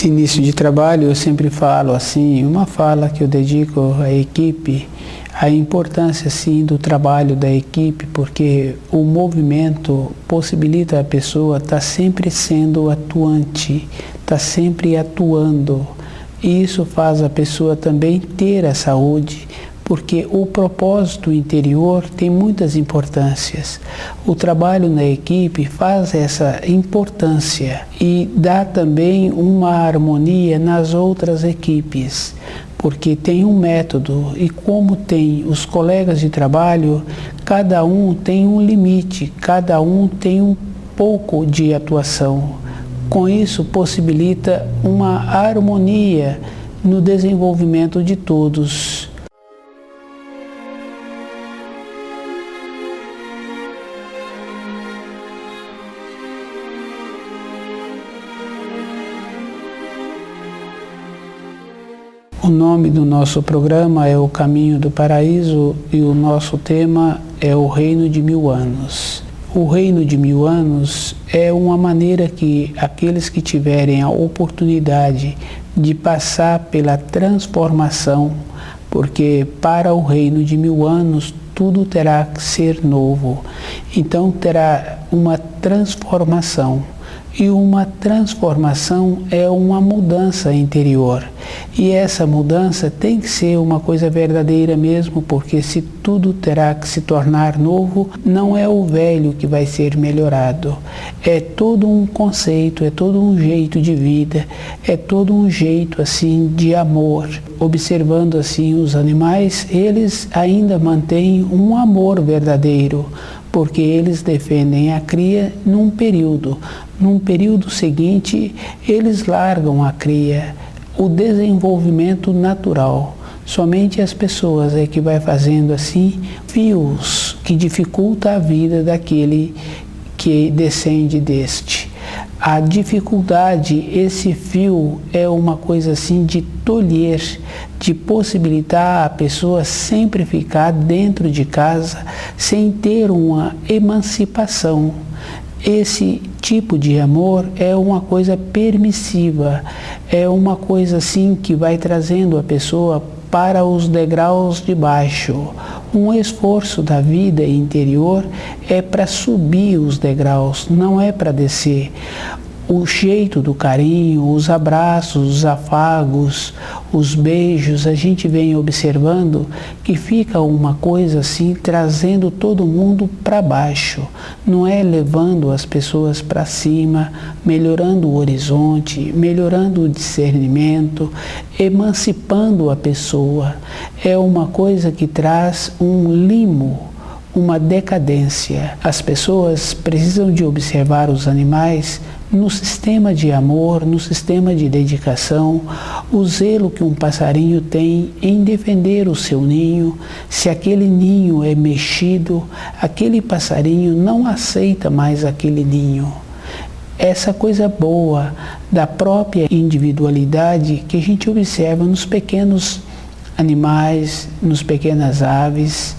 Nesse início de trabalho eu sempre falo assim, uma fala que eu dedico à equipe, a importância assim do trabalho da equipe, porque o movimento possibilita a pessoa estar sempre sendo atuante, estar sempre atuando. E isso faz a pessoa também ter a saúde, porque o propósito interior tem muitas importâncias. O trabalho na equipe faz essa importância e dá também uma harmonia nas outras equipes, porque tem um método e como tem os colegas de trabalho, cada um tem um limite, cada um tem um pouco de atuação. Com isso possibilita uma harmonia no desenvolvimento de todos. O nome do nosso programa é O Caminho do Paraíso e o nosso tema é o Reino de 1000 anos. O Reino de 1000 anos é uma maneira que aqueles que tiverem a oportunidade de passar pela transformação, porque para o Reino de 1000 anos tudo terá que ser novo, então terá uma transformação. E uma transformação é uma mudança interior. E essa mudança tem que ser uma coisa verdadeira mesmo, porque se tudo terá que se tornar novo, não é o velho que vai ser melhorado. É todo um conceito, é todo um jeito de vida, é todo um jeito assim de amor. Observando assim os animais, eles ainda mantêm um amor verdadeiro, porque eles defendem a cria num período. Num período seguinte, eles largam a cria, o desenvolvimento natural. Somente as pessoas é que vai fazendo assim fios que dificultam a vida daquele que descende deste. A dificuldade, esse fio é uma coisa assim de tolher, de possibilitar a pessoa sempre ficar dentro de casa sem ter uma emancipação. Esse tipo de amor é uma coisa permissiva, é uma coisa assim que vai trazendo a pessoa para os degraus de baixo. Um esforço da vida interior é para subir os degraus, não é para descer. O jeito do carinho, os abraços, os afagos, os beijos, a gente vem observando que fica uma coisa assim, trazendo todo mundo para baixo. Não é levando as pessoas para cima, melhorando o horizonte, melhorando o discernimento, emancipando a pessoa. É uma coisa que traz um limo, uma decadência. As pessoas precisam de observar os animais no sistema de amor, no sistema de dedicação, o zelo que um passarinho tem em defender o seu ninho. Se aquele ninho é mexido, aquele passarinho não aceita mais aquele ninho. Essa coisa boa da própria individualidade que a gente observa nos pequenos animais, nas pequenas aves.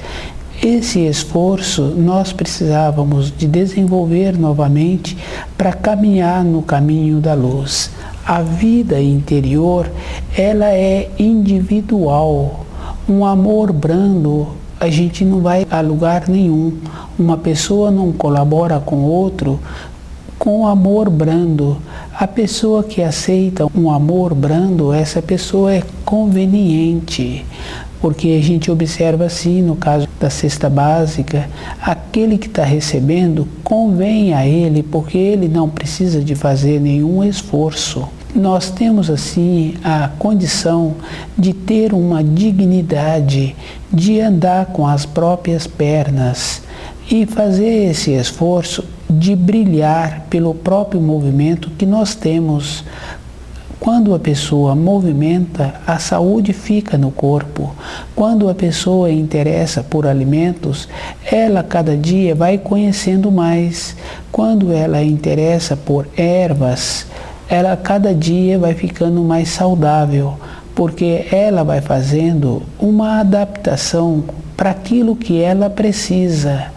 Esse esforço nós precisávamos de desenvolver novamente para caminhar no caminho da luz. A vida interior, ela é individual. Um amor brando, a gente não vai a lugar nenhum. Uma pessoa não colabora com outro com amor brando. A pessoa que aceita um amor brando, essa pessoa é conveniente. Porque a gente observa assim, no caso da cesta básica, aquele que está recebendo convém a ele, porque ele não precisa de fazer nenhum esforço. Nós temos assim a condição de ter uma dignidade, de andar com as próprias pernas e fazer esse esforço de brilhar pelo próprio movimento que nós temos. Quando a pessoa movimenta, a saúde fica no corpo. Quando a pessoa interessa por alimentos, ela cada dia vai conhecendo mais. Quando ela interessa por ervas, ela cada dia vai ficando mais saudável, porque ela vai fazendo uma adaptação para aquilo que ela precisa.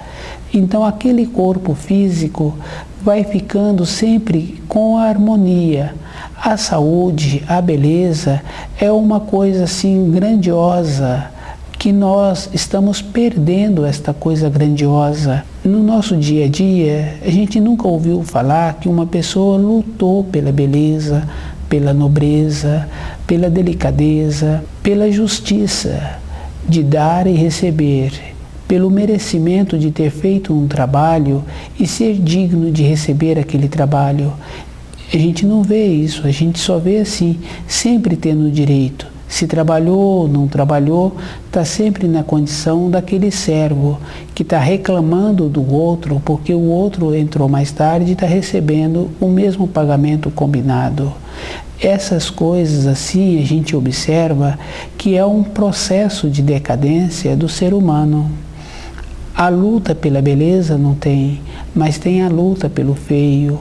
Então aquele corpo físico vai ficando sempre com harmonia. A saúde, a beleza é uma coisa assim grandiosa, que nós estamos perdendo esta coisa grandiosa. No nosso dia a dia, a gente nunca ouviu falar que uma pessoa lutou pela beleza, pela nobreza, pela delicadeza, pela justiça de dar e receber, pelo merecimento de ter feito um trabalho e ser digno de receber aquele trabalho. A gente não vê isso, a gente só vê assim, sempre tendo direito. Se trabalhou ou não trabalhou, está sempre na condição daquele servo que está reclamando do outro porque o outro entrou mais tarde e está recebendo o mesmo pagamento combinado. Essas coisas assim a gente observa que é um processo de decadência do ser humano. A luta pela beleza não tem, mas tem a luta pelo feio,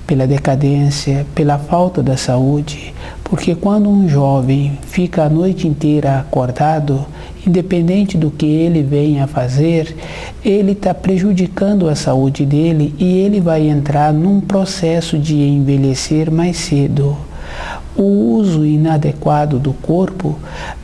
pela decadência, pela falta da saúde, porque quando um jovem fica a noite inteira acordado, independente do que ele venha a fazer, ele está prejudicando a saúde dele e ele vai entrar num processo de envelhecer mais cedo. O uso inadequado do corpo,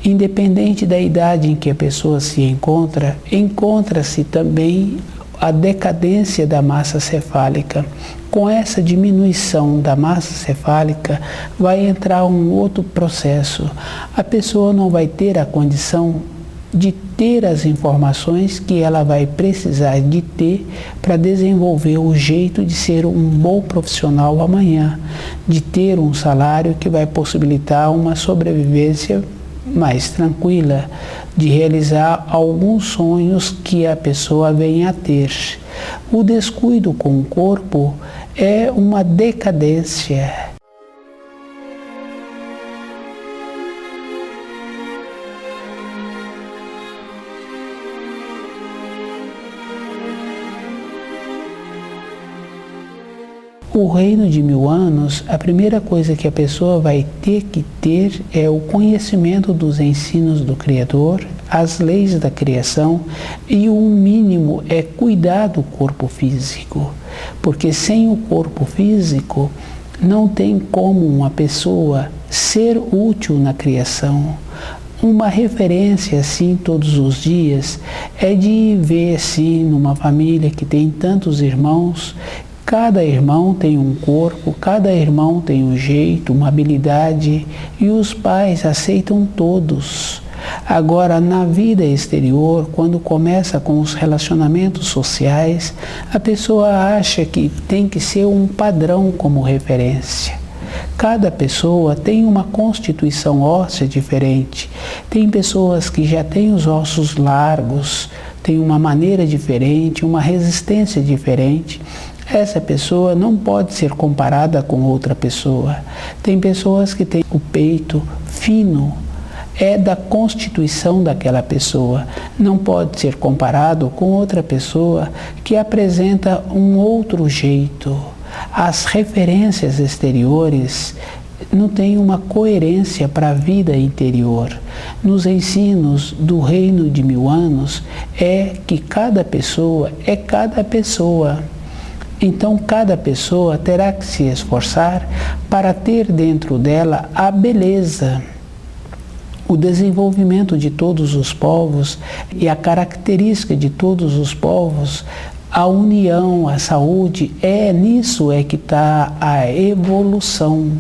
independente da idade em que a pessoa se encontra, encontra-se também a decadência da massa cefálica. Com essa diminuição da massa cefálica, vai entrar um outro processo. A pessoa não vai ter a condição de ter as informações que ela vai precisar de ter para desenvolver o jeito de ser um bom profissional amanhã, de ter um salário que vai possibilitar uma sobrevivência mais tranquila, de realizar alguns sonhos que a pessoa venha a ter. O descuido com o corpo é uma decadência. O reino de 1000 anos, a primeira coisa que a pessoa vai ter que ter é o conhecimento dos ensinos do Criador, as leis da criação e o mínimo é cuidar do corpo físico, porque sem o corpo físico não tem como uma pessoa ser útil na criação. Uma referência assim todos os dias é de ver assim numa família que tem tantos irmãos. Cada irmão tem um corpo, cada irmão tem um jeito, uma habilidade e os pais aceitam todos. Agora, na vida exterior, quando começa com os relacionamentos sociais, a pessoa acha que tem que ser um padrão como referência. Cada pessoa tem uma constituição óssea diferente. Tem pessoas que já têm os ossos largos, têm uma maneira diferente, uma resistência diferente. Essa pessoa não pode ser comparada com outra pessoa. Tem pessoas que têm o peito fino, é da constituição daquela pessoa. Não pode ser comparado com outra pessoa que apresenta um outro jeito. As referências exteriores não têm uma coerência para a vida interior. Nos ensinos do reino de 1000 anos é que cada pessoa é cada pessoa. Então, cada pessoa terá que se esforçar para ter dentro dela a beleza, o desenvolvimento de todos os povos e a característica de todos os povos, a união, a saúde, nisso é que está a evolução,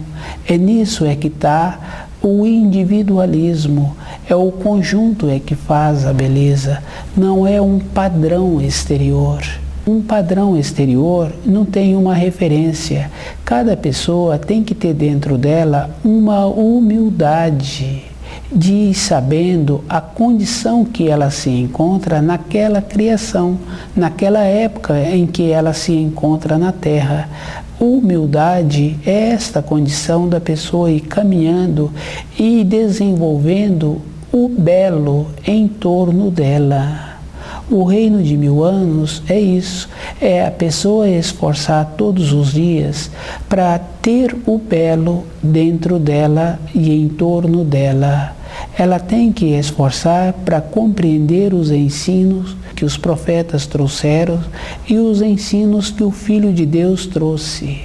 nisso é que está o individualismo, é o conjunto é que faz a beleza, não é um padrão exterior. Um padrão exterior não tem uma referência. Cada pessoa tem que ter dentro dela uma humildade de ir sabendo a condição que ela se encontra naquela criação, naquela época em que ela se encontra na Terra. Humildade é esta condição da pessoa ir caminhando e desenvolvendo o belo em torno dela. O reino de 1000 anos é isso, é a pessoa esforçar todos os dias para ter o belo dentro dela e em torno dela. Ela tem que esforçar para compreender os ensinos que os profetas trouxeram e os ensinos que o Filho de Deus trouxe.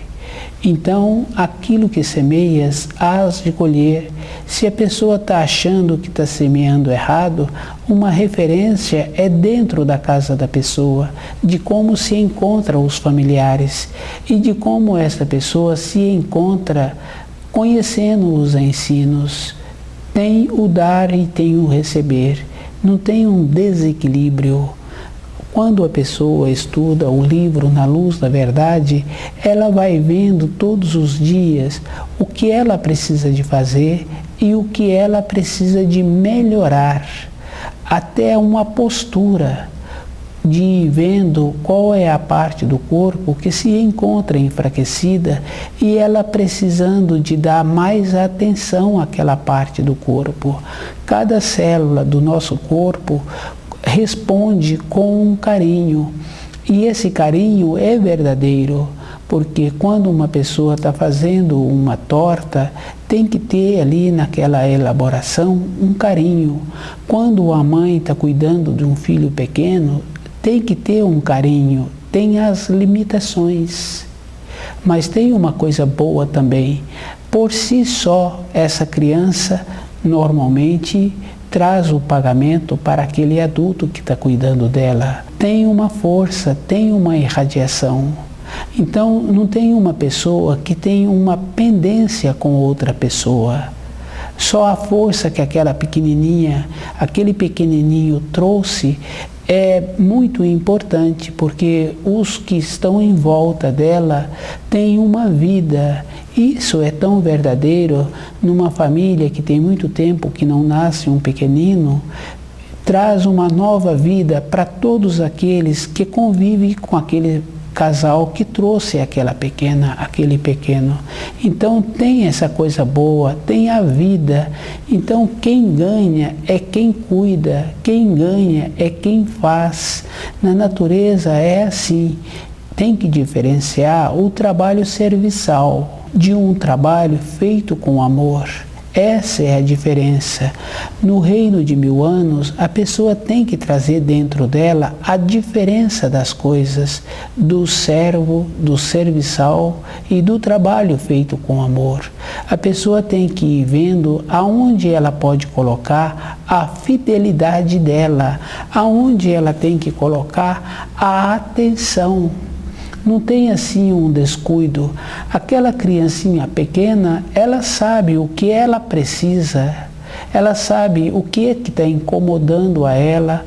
Então, aquilo que semeias, hás de colher. Se a pessoa está achando que está semeando errado, uma referência é dentro da casa da pessoa, de como se encontram os familiares e de como essa pessoa se encontra conhecendo os ensinos. Tem o dar e tem o receber. Não tem um desequilíbrio. Quando a pessoa estuda o livro Na Luz da Verdade, ela vai vendo todos os dias o que ela precisa de fazer e o que ela precisa de melhorar. Até uma postura de ir vendo qual é a parte do corpo que se encontra enfraquecida e ela precisando de dar mais atenção àquela parte do corpo. Cada célula do nosso corpo responde com um carinho, e esse carinho é verdadeiro, porque quando uma pessoa está fazendo uma torta, tem que ter ali naquela elaboração um carinho. Quando a mãe está cuidando de um filho pequeno, tem que ter um carinho, tem as limitações, mas tem uma coisa boa também. Por si só, essa criança normalmente traz o pagamento para aquele adulto que está cuidando dela. Tem uma força, tem uma irradiação. Então, não tem uma pessoa que tem uma pendência com outra pessoa. Só a força que aquela pequenininha, aquele pequenininho trouxe é muito importante, porque os que estão em volta dela têm uma vida. Isso é tão verdadeiro numa família que tem muito tempo que não nasce um pequenino, traz uma nova vida para todos aqueles que convivem com aquele casal que trouxe aquela pequena, aquele pequeno. Então tem essa coisa boa, tem a vida. Então quem ganha é quem cuida, quem ganha é quem faz. Na natureza é assim. Tem que diferenciar o trabalho serviçal de um trabalho feito com amor. Essa é a diferença. No reino de 1000 anos, a pessoa tem que trazer dentro dela a diferença das coisas, do servo, do serviçal e do trabalho feito com amor. A pessoa tem que ir vendo aonde ela pode colocar a fidelidade dela, aonde ela tem que colocar a atenção. Não tem assim um descuido. Aquela criancinha pequena, ela sabe o que ela precisa, ela sabe o que é que está incomodando a ela,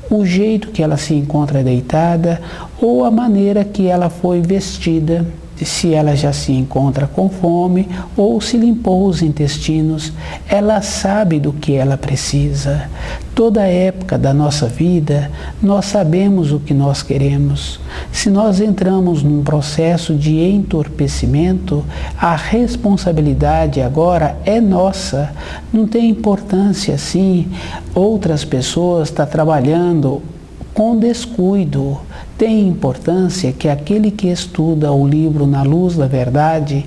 o jeito que ela se encontra deitada ou a maneira que ela foi vestida. Se ela já se encontra com fome ou se limpou os intestinos, ela sabe do que ela precisa. Toda época da nossa vida, nós sabemos o que nós queremos. Se nós entramos num processo de entorpecimento, a responsabilidade agora é nossa. Não tem importância assim, outras pessoas estão trabalhando com descuido. Tem importância que aquele que estuda o livro Na Luz da Verdade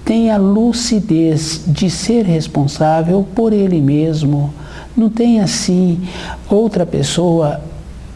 tenha lucidez de ser responsável por ele mesmo. Não tem assim, outra pessoa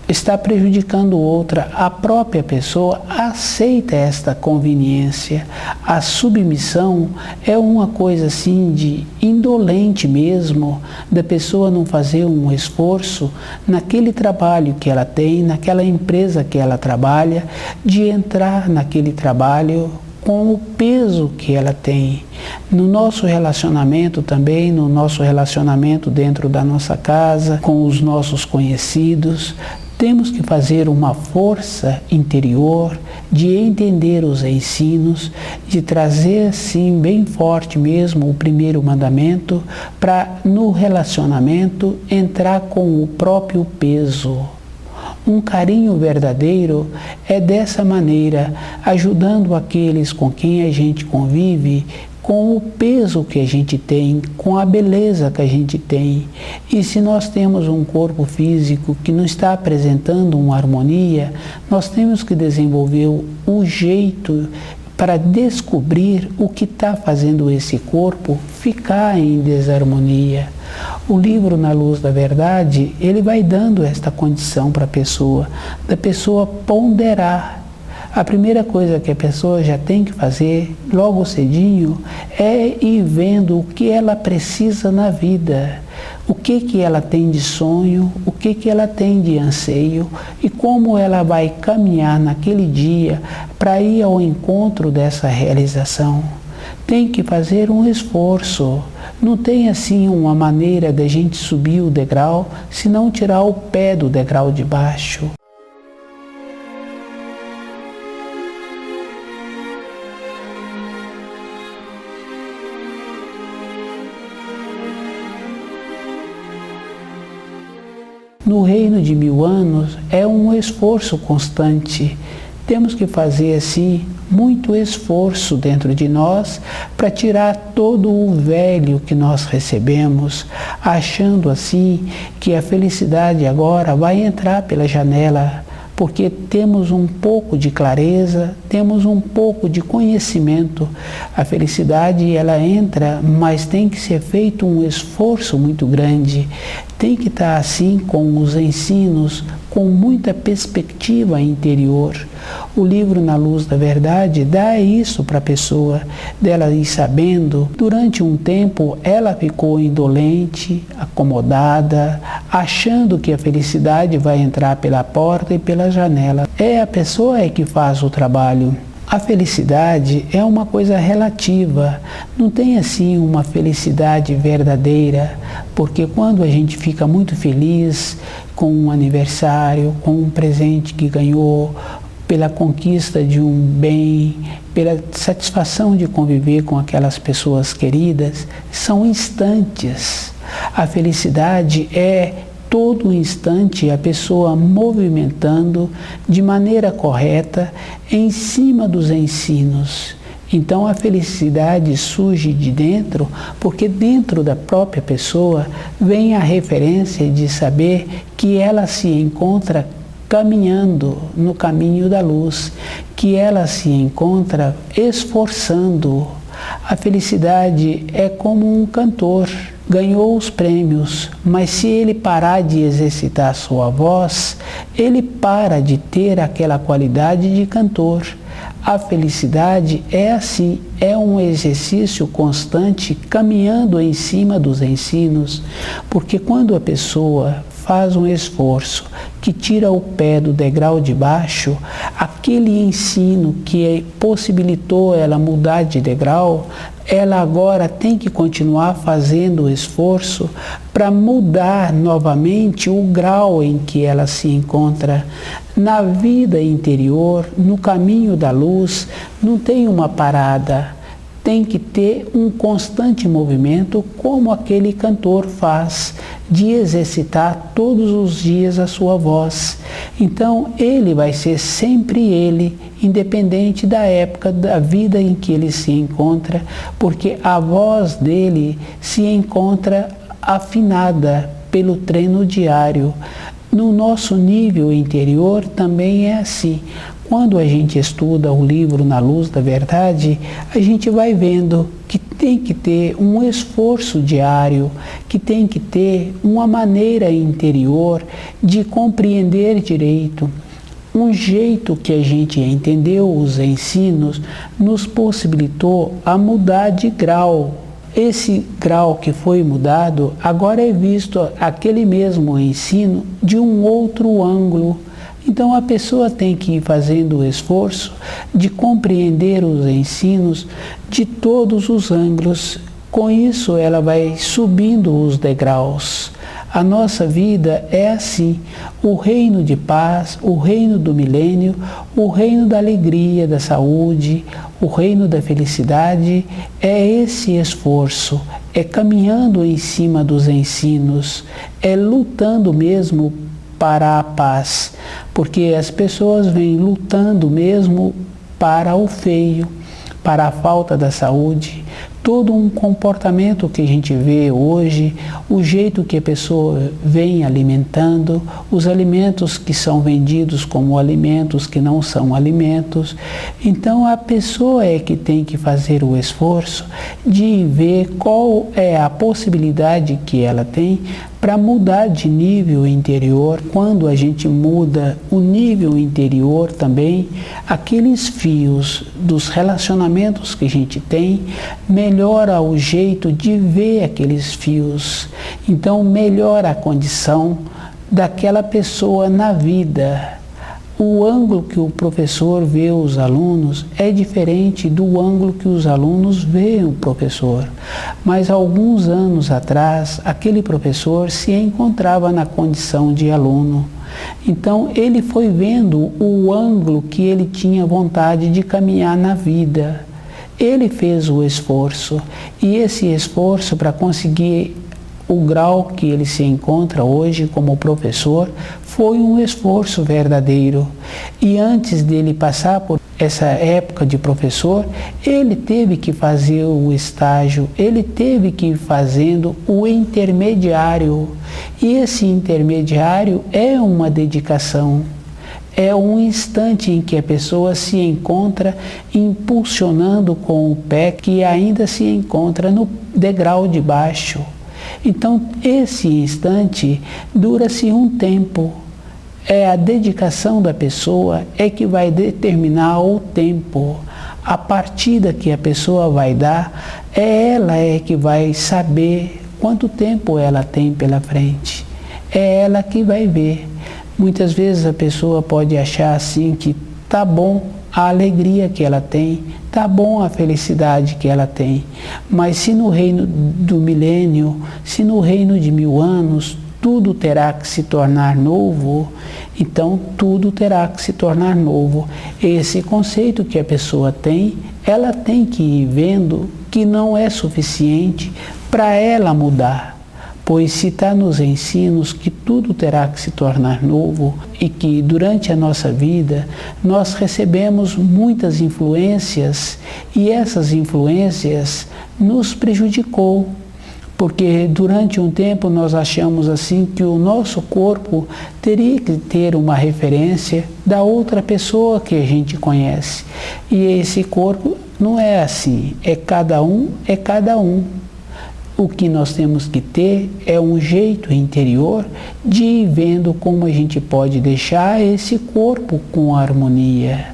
está prejudicando outra, a própria pessoa aceita esta conveniência. A submissão é uma coisa assim de indolente mesmo, da pessoa não fazer um esforço naquele trabalho que ela tem, naquela empresa que ela trabalha, de entrar naquele trabalho com o peso que ela tem. No nosso relacionamento também, no nosso relacionamento dentro da nossa casa, com os nossos conhecidos, temos que fazer uma força interior de entender os ensinos, de trazer assim bem forte mesmo o primeiro mandamento para no relacionamento entrar com o próprio peso. Um carinho verdadeiro é dessa maneira, ajudando aqueles com quem a gente convive, com o peso que a gente tem, com a beleza que a gente tem. E se nós temos um corpo físico que não está apresentando uma harmonia, nós temos que desenvolver o jeito para descobrir o que está fazendo esse corpo ficar em desarmonia. O livro Na Luz da Verdade, ele vai dando esta condição para a pessoa, da pessoa ponderar. A primeira coisa que a pessoa já tem que fazer, logo cedinho, é ir vendo o que ela precisa na vida, o que ela tem de sonho, o que ela tem de anseio e como ela vai caminhar naquele dia para ir ao encontro dessa realização. Tem que fazer um esforço. Não tem assim uma maneira da gente subir o degrau se não tirar o pé do degrau de baixo. No reino de 1000 anos é um esforço constante. Temos que fazer assim muito esforço dentro de nós para tirar todo o velho que nós recebemos, achando assim que a felicidade agora vai entrar pela janela, porque temos um pouco de clareza, temos um pouco de conhecimento. A felicidade ela entra, mas tem que ser feito um esforço muito grande. Tem que estar assim com os ensinos, com muita perspectiva interior. O livro Na Luz da Verdade dá isso para a pessoa, dela ir sabendo. Durante um tempo ela ficou indolente, acomodada, achando que a felicidade vai entrar pela porta e pela janela. É a pessoa que faz o trabalho. A felicidade é uma coisa relativa, não tem assim uma felicidade verdadeira, porque quando a gente fica muito feliz com um aniversário, com um presente que ganhou, pela conquista de um bem, pela satisfação de conviver com aquelas pessoas queridas, são instantes. A felicidade é todo instante a pessoa movimentando de maneira correta em cima dos ensinos. Então a felicidade surge de dentro, porque dentro da própria pessoa vem a referência de saber que ela se encontra caminhando no caminho da luz, que ela se encontra esforçando. A felicidade é como um cantor. Ganhou os prêmios, mas se ele parar de exercitar sua voz, ele para de ter aquela qualidade de cantor. A felicidade é assim, é um exercício constante caminhando em cima dos ensinos, porque quando a pessoa faz um esforço que tira o pé do degrau de baixo, aquele ensino que possibilitou ela mudar de degrau, ela agora tem que continuar fazendo o esforço para mudar novamente o grau em que ela se encontra. Na vida interior, no caminho da luz, não tem uma parada. Tem que ter um constante movimento, como aquele cantor faz, de exercitar todos os dias a sua voz. Então, ele vai ser sempre ele, independente da época da vida em que ele se encontra, porque a voz dele se encontra afinada pelo treino diário. No nosso nível interior também é assim. Quando a gente estuda o livro Na Luz da Verdade, a gente vai vendo que tem que ter um esforço diário, que tem que ter uma maneira interior de compreender direito. Um jeito que a gente entendeu os ensinos nos possibilitou a mudar de grau. Esse grau que foi mudado, agora é visto aquele mesmo ensino de um outro ângulo. Então a pessoa tem que ir fazendo o esforço de compreender os ensinos de todos os ângulos. Com isso ela vai subindo os degraus. A nossa vida é assim, o reino de paz, o reino do milênio, o reino da alegria, da saúde, o reino da felicidade, é esse esforço, é caminhando em cima dos ensinos, é lutando mesmo para a paz, porque as pessoas vêm lutando mesmo para o feio, para a falta da saúde, todo um comportamento que a gente vê hoje, o jeito que a pessoa vem alimentando, os alimentos que são vendidos como alimentos que não são alimentos. Então a pessoa é que tem que fazer o esforço de ver qual é a possibilidade que ela tem para mudar de nível interior. Quando a gente muda o nível interior também, aqueles fios dos relacionamentos que a gente tem, melhora o jeito de ver aqueles fios. Então melhora a condição daquela pessoa na vida. O ângulo que o professor vê os alunos é diferente do ângulo que os alunos veem o professor. Mas alguns anos atrás, aquele professor se encontrava na condição de aluno. Então ele foi vendo o ângulo que ele tinha vontade de caminhar na vida. Ele fez o esforço, e esse esforço para conseguir o grau que ele se encontra hoje como professor foi um esforço verdadeiro. E antes dele passar por essa época de professor, ele teve que fazer o estágio, ele teve que ir fazendo o intermediário. E esse intermediário é uma dedicação. É um instante em que a pessoa se encontra impulsionando com o pé que ainda se encontra no degrau de baixo. Então, esse instante dura-se um tempo. É a dedicação da pessoa é que vai determinar o tempo. A partida que a pessoa vai dar, ela que vai saber quanto tempo ela tem pela frente. É ela que vai ver. Muitas vezes a pessoa pode achar assim que tá bom a alegria que ela tem, tá bom a felicidade que ela tem, mas se no reino do milênio, se no reino de 1000 anos, tudo terá que se tornar novo, então tudo terá que se tornar novo. Esse conceito que a pessoa tem, ela tem que ir vendo que não é suficiente para ela mudar. Pois se está nos ensinos que tudo terá que se tornar novo e que durante a nossa vida nós recebemos muitas influências e essas influências nos prejudicou, porque durante um tempo nós achamos assim que o nosso corpo teria que ter uma referência da outra pessoa que a gente conhece. E esse corpo não é assim, é cada um. O que nós temos que ter é um jeito interior de ir vendo como a gente pode deixar esse corpo com harmonia.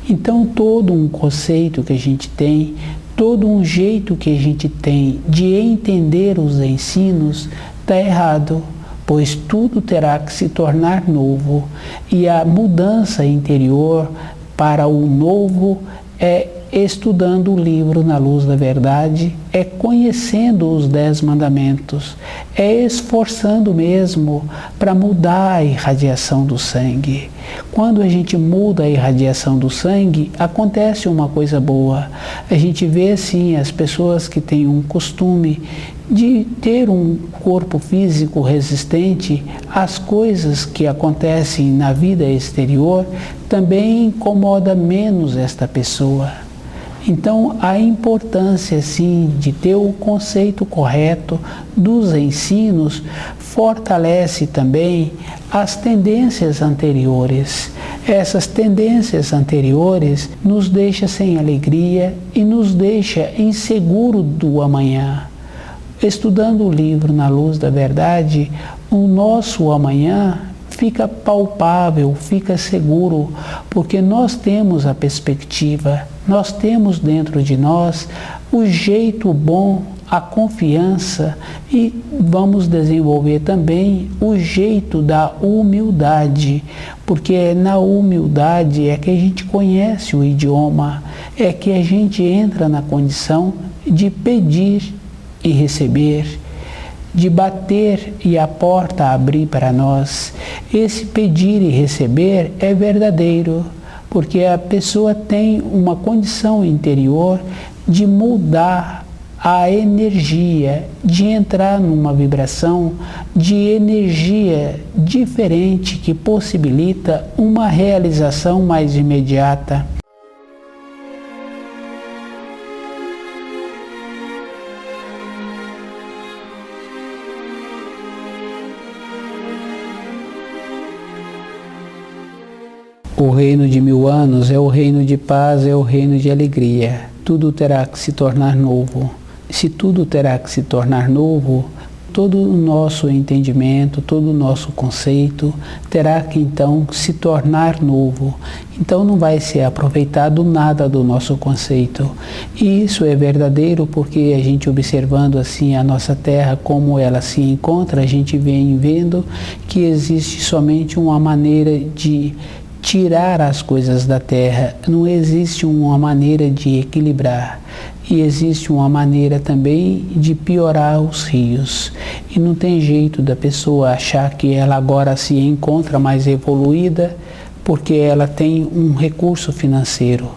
Então, todo um conceito que a gente tem, todo um jeito que a gente tem de entender os ensinos está errado, pois tudo terá que se tornar novo. E a mudança interior para o novo é estudando o livro Na Luz da Verdade, é conhecendo os 10 mandamentos, é esforçando mesmo para mudar a irradiação do sangue. Quando a gente muda a irradiação do sangue, acontece uma coisa boa. A gente vê sim as pessoas que têm um costume de ter um corpo físico resistente, as coisas que acontecem na vida exterior também incomoda menos esta pessoa. Então, a importância, sim, de ter o conceito correto dos ensinos fortalece também as tendências anteriores. Essas tendências anteriores nos deixam sem alegria e nos deixam inseguro do amanhã. Estudando o livro Na Luz da Verdade, o nosso amanhã fica palpável, fica seguro, porque nós temos a perspectiva, nós temos dentro de nós o jeito bom, a confiança e vamos desenvolver também o jeito da humildade, porque na humildade é que a gente conhece o idioma, é que a gente entra na condição de pedir e receber, de bater e a porta abrir para nós. Esse pedir e receber é verdadeiro, porque a pessoa tem uma condição interior de mudar a energia, de entrar numa vibração de energia diferente que possibilita uma realização mais imediata. O reino de 1000 anos é o reino de paz, é o reino de alegria. Tudo terá que se tornar novo. Se tudo terá que se tornar novo, todo o nosso entendimento, todo o nosso conceito terá que então se tornar novo. Então não vai ser aproveitado nada do nosso conceito. E isso é verdadeiro porque a gente observando assim a nossa Terra, como ela se encontra, a gente vem vendo que existe somente uma maneira de tirar as coisas da Terra, não existe uma maneira de equilibrar. E existe uma maneira também de piorar os rios. E não tem jeito da pessoa achar que ela agora se encontra mais evoluída porque ela tem um recurso financeiro.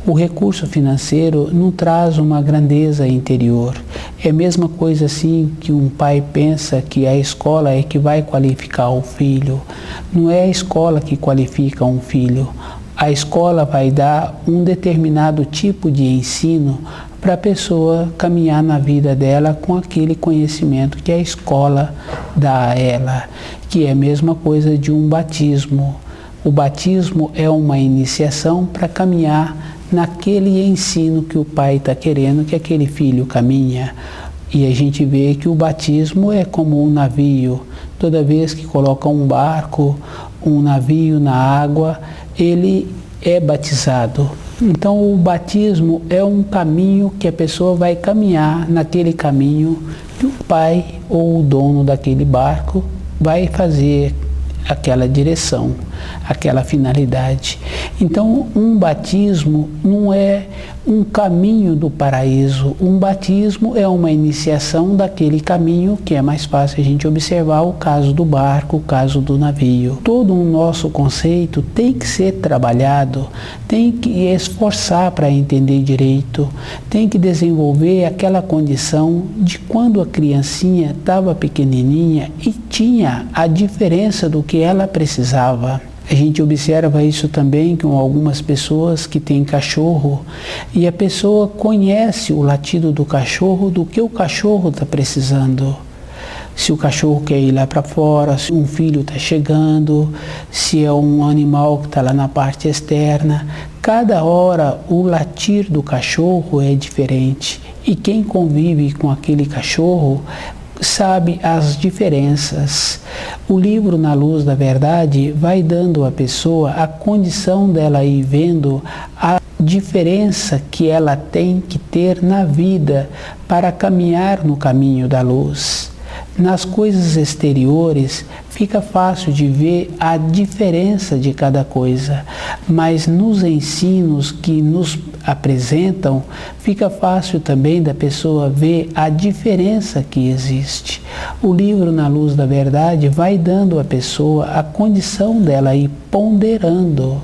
O recurso financeiro não traz uma grandeza interior. É a mesma coisa assim que um pai pensa que a escola é que vai qualificar o filho. Não é a escola que qualifica um filho. A escola vai dar um determinado tipo de ensino para a pessoa caminhar na vida dela com aquele conhecimento que a escola dá a ela, que é a mesma coisa de um batismo. O batismo é uma iniciação para caminhar naquele ensino que o pai está querendo que aquele filho caminha. E a gente vê que o batismo é como um navio. Toda vez que coloca um barco, um navio na água, ele é batizado. Então o batismo é um caminho que a pessoa vai caminhar naquele caminho que o pai ou o dono daquele barco vai fazer aquela direção, aquela finalidade. Então um batismo não é um caminho do paraíso, um batismo é uma iniciação daquele caminho que é mais fácil a gente observar o caso do barco, o caso do navio. Todo o nosso conceito tem que ser trabalhado, tem que esforçar para entender direito, tem que desenvolver aquela condição de quando a criancinha estava pequenininha e tinha a diferença do que ela precisava. A gente observa isso também com algumas pessoas que têm cachorro e a pessoa conhece o latido do cachorro, do que o cachorro está precisando. Se o cachorro quer ir lá para fora, se um filho está chegando, se é um animal que está lá na parte externa. Cada hora o latir do cachorro é diferente e quem convive com aquele cachorro sabe as diferenças. O livro Na Luz da Verdade vai dando à pessoa a condição dela ir vendo a diferença que ela tem que ter na vida para caminhar no caminho da luz. Nas coisas exteriores fica fácil de ver a diferença de cada coisa, mas nos ensinos que nos apresentam, fica fácil também da pessoa ver a diferença que existe. O livro Na Luz da Verdade vai dando à pessoa a condição dela ir ponderando,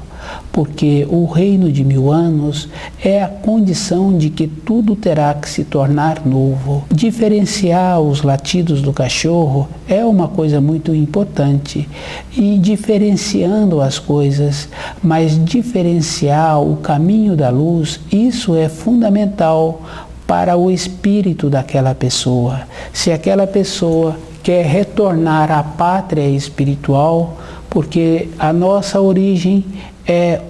porque o reino de 1000 anos é a condição de que tudo terá que se tornar novo. Diferenciar os latidos do cachorro é uma coisa muito importante, e diferenciando as coisas, mas diferenciar o caminho da luz, isso é fundamental para o espírito daquela pessoa. Se aquela pessoa quer retornar à pátria espiritual, porque a nossa origem é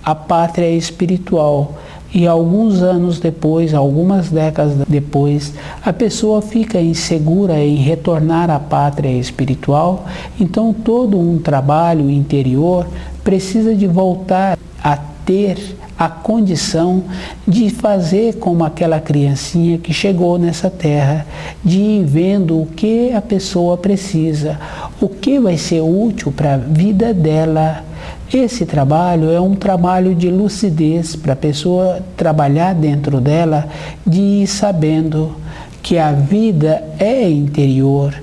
a pátria espiritual, e alguns anos depois, algumas décadas depois, a pessoa fica insegura em retornar à pátria espiritual, então todo um trabalho interior precisa de voltar a ter a condição de fazer como aquela criancinha que chegou nessa terra, de ir vendo o que a pessoa precisa, o que vai ser útil para a vida dela. Esse trabalho é um trabalho de lucidez para a pessoa trabalhar dentro dela, de ir sabendo que a vida é interior,